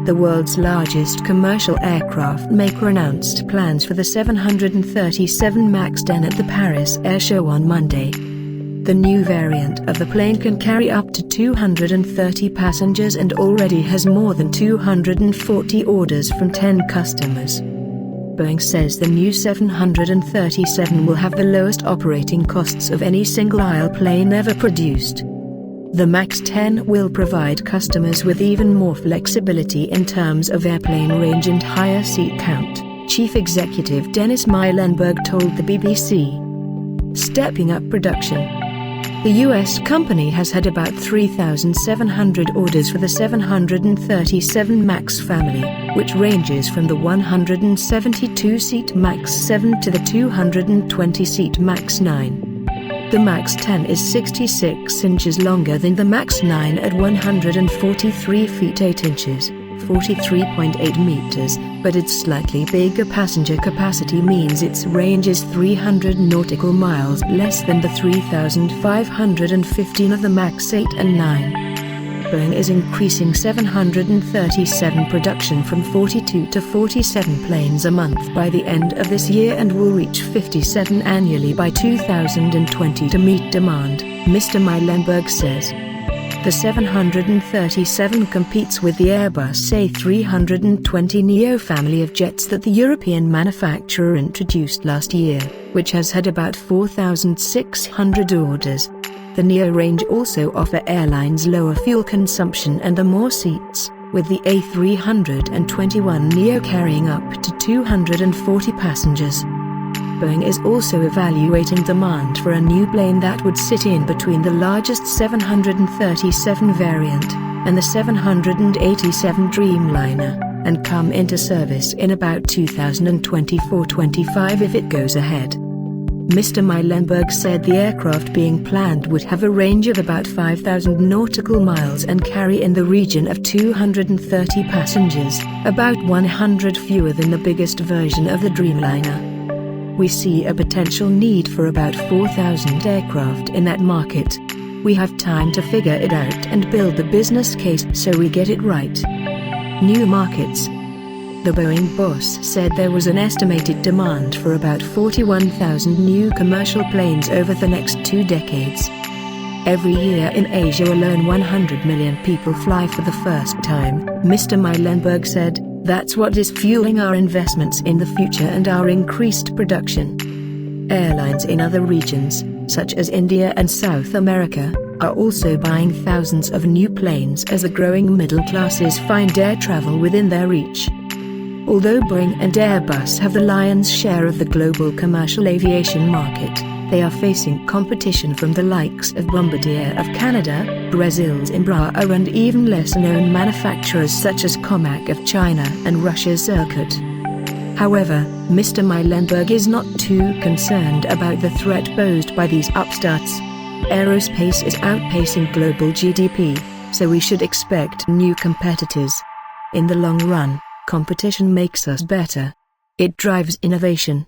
The world's largest commercial aircraft maker announced plans for the 737 MAX 10 at the Paris Air Show on Monday. The new variant of the plane can carry up to 230 passengers and already has more than 240 orders from 10 customers. Boeing says the new 737 will have the lowest operating costs of any single-aisle plane ever produced. The MAX 10 will provide customers with even more flexibility in terms of airplane range and higher seat count, Chief Executive Dennis Muilenburg told the BBC. Stepping up production. The U.S. company has had about 3,700 orders for the 737 MAX family, which ranges from the 172-seat MAX 7 to the 220-seat MAX 9. The MAX 10 is 66 inches longer than the MAX 9 at 143 feet 8 inches, 43.8 meters, but its slightly bigger passenger capacity means its range is 300 nautical miles less than the 3,515 of the MAX 8 and 9. Boeing is increasing 737 production from 42 to 47 planes a month by the end of this year and will reach 57 annually by 2020 to meet demand, Mr. Muilenburg says. The 737 competes with the Airbus A320neo family of jets that the European manufacturer introduced last year, which has had about 4,600 orders. The Neo range also offers airlines lower fuel consumption and more seats, with the A321neo carrying up to 240 passengers. Boeing is also evaluating demand for a new plane that would sit in between the largest 737 variant and the 787 Dreamliner, and come into service in about 2024-25 if it goes ahead. Mr. Muilenburg said the aircraft being planned would have a range of about 5,000 nautical miles and carry in the region of 230 passengers, about 100 fewer than the biggest version of the Dreamliner. We see a potential need for about 4,000 aircraft in that market. We have time to figure it out and build the business case so we get it right. New markets. The Boeing boss said there was an estimated demand for about 41,000 new commercial planes over the next 2 decades. Every year in Asia alone 100 million people fly for the first time, Mr. Muilenburg said. That's what is fueling our investments in the future and our increased production. Airlines in other regions, such as India and South America, are also buying thousands of new planes as the growing middle classes find air travel within their reach. Although Boeing and Airbus have the lion's share of the global commercial aviation market, they are facing competition from the likes of Bombardier of Canada, Brazil's Embraer and even lesser-known manufacturers such as Comac of China and Russia's Irkut. However, Mr. Muilenburg is not too concerned about the threat posed by these upstarts. Aerospace is outpacing global GDP, so we should expect new competitors. In the long run, competition makes us better. It drives innovation.